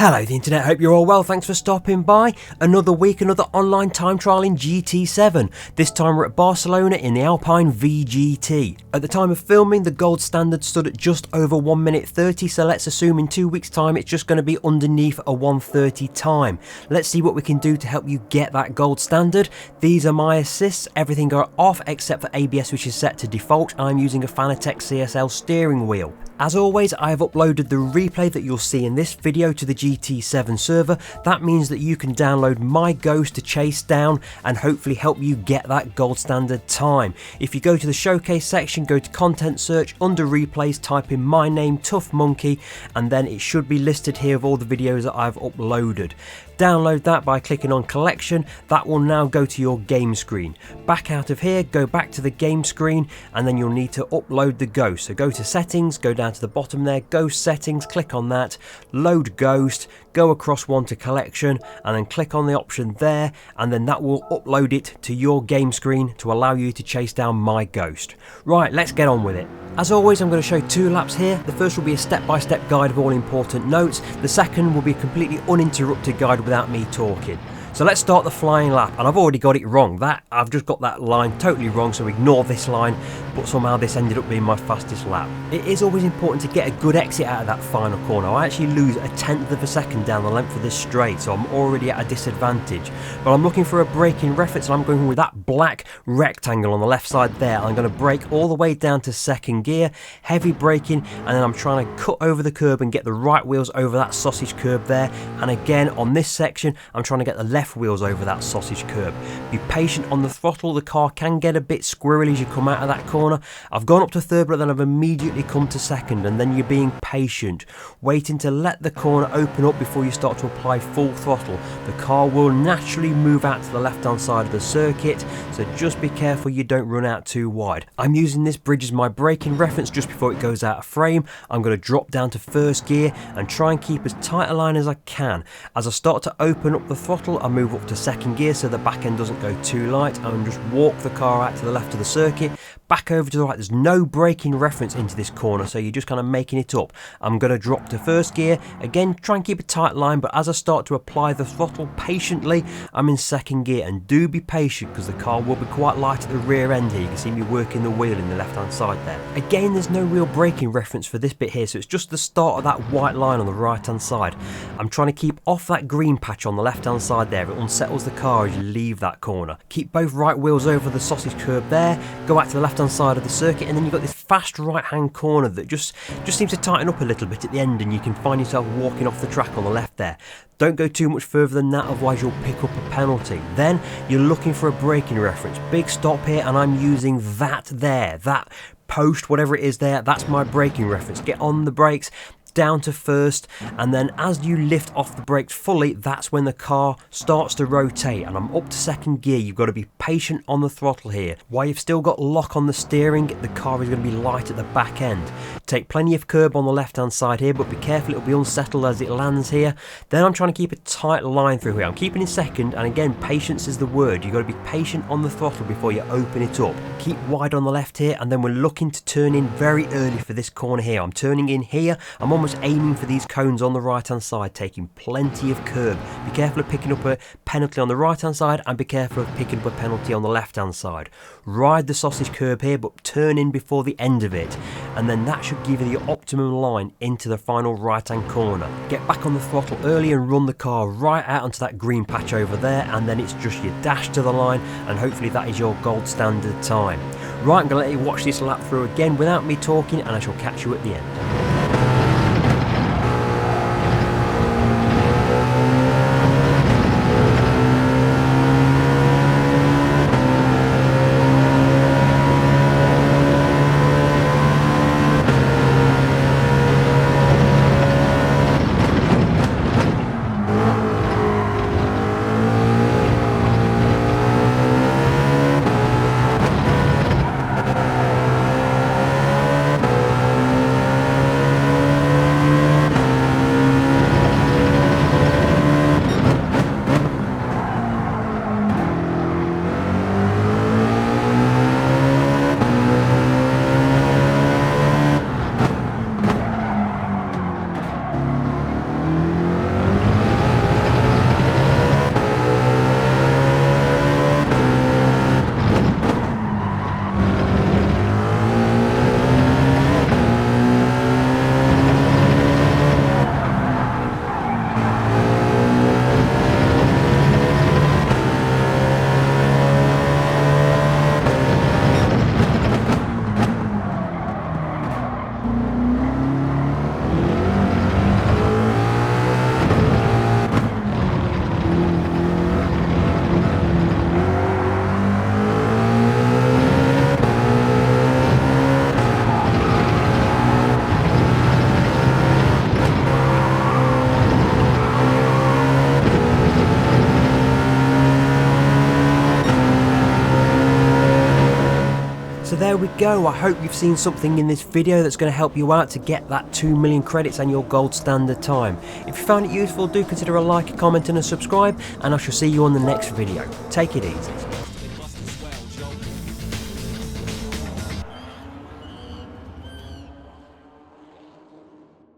Hello the internet, hope you're all well, thanks for stopping by. Another week, another online time trial in GT7. This time we're at Barcelona in the Alpine VGT. At the time of filming, the gold standard stood at just over 1 minute 30, so let's assume in 2 weeks time it's just going to be underneath a 1:30 time. Let's see what we can do to help you get that gold standard. These are my assists, everything are off except for ABS, which is set to default. I'm using a Fanatec CSL steering wheel. As always, I have uploaded the replay that you'll see in this video to the GT7 server. That means that you can download my Ghost to chase down and hopefully help you get that gold standard time. If you go to the showcase section, go to content search, under replays, type in my name, Tough Monkey, and then it should be listed here of all the videos that I've uploaded. Download that by clicking on collection. That will now go to your game screen. Back out of here, go back to the game screen, and then you'll need to upload the Ghost. So go to settings, go down to the bottom there, Ghost settings, click on that, load Ghost, go across one to collection, and then click on the option there, and then that will upload it to your game screen to allow you to chase down my Ghost. Right, let's get on with it. As always, I'm going to show 2 laps here. The first will be a step-by-step guide of all important notes. The second will be a completely uninterrupted guide without me talking. So let's start the flying lap, and I've already got it wrong. I've just got that line totally wrong, so ignore this line, but somehow this ended up being my fastest lap. It is always important to get a good exit out of that final corner. I actually lose a 1/10 of a second down the length of this straight, so I'm already at a disadvantage. But I'm looking for a braking reference, and I'm going with that black rectangle on the left side there. I'm going to brake all the way down to second gear, heavy braking, and then I'm trying to cut over the curb and get the right wheels over that sausage curb there. And again, on this section, I'm trying to get the left wheels over that sausage curb. Be patient on the throttle, the car can get a bit squirrely as you come out of that corner. I've gone up to third, but then I've immediately come to second, and then you're being patient, waiting to let the corner open up before you start to apply full throttle. The car will naturally move out to the left hand side of the circuit, so just be careful you don't run out too wide. I'm using this bridge as my braking reference just before it goes out of frame. I'm going to drop down to first gear and try and keep as tight a line as I can. As I start to open up the throttle, I move up to second gear so the back end doesn't go too light, and just walk the car out to the left of the circuit, back over to the right. There's no braking reference into this corner, so you're just kind of making it up. I'm going to drop to first gear, again try and keep a tight line, but as I start to apply the throttle patiently, I'm in second gear. And do be patient because the car will be quite light at the rear end here. You can see me working the wheel in the left hand side there. Again, there's no real braking reference for this bit here, so it's just the start of that white line on the right hand side. I'm trying to keep off that green patch on the left hand side there. It unsettles the car as you leave that corner. Keep both right wheels over the sausage curb there, go back to the left hand side of the circuit, and then you've got this fast right hand corner that just seems to tighten up a little bit at the end, and you can find yourself walking off the track on the left there. Don't go too much further than that, otherwise you'll pick up a penalty. Then you're looking for a braking reference. Big stop here, and I'm using that there, that post, whatever it is there, that's my braking reference. Get on the brakes, down to first, and then as you lift off the brakes fully, that's when the car starts to rotate, and I'm up to second gear. You've got to be patient on the throttle here. While you've still got lock on the steering, the car is going to be light at the back end. Take plenty of curb on the left hand side here, but be careful, it'll be unsettled as it lands here. Then I'm trying to keep a tight line through here. I'm keeping in second, and again, patience is the word. You've got to be patient on the throttle before you open it up. Keep wide on the left here, and then we're looking to turn in very early for this corner here. I'm turning in here. I'm almost aiming for these cones on the right hand side, taking plenty of curb. Be careful of picking up a penalty on the right hand side, and be careful of picking up a penalty on the left hand side. Ride the sausage curb here, but turn in before the end of it, and then that should give you the optimum line into the final right hand corner. Get back on the throttle early and run the car right out onto that green patch over there, and then it's just your dash to the line, and hopefully that is your gold standard time. Right, I'm going to let you watch this lap through again without me talking, and I shall catch you at the end. there we go. I hope you've seen something in this video that's going to help you out to get that 2 million credits and your gold standard time. If you found it useful, do consider a like, a comment and a subscribe, and I shall see you on the next video. Take it easy.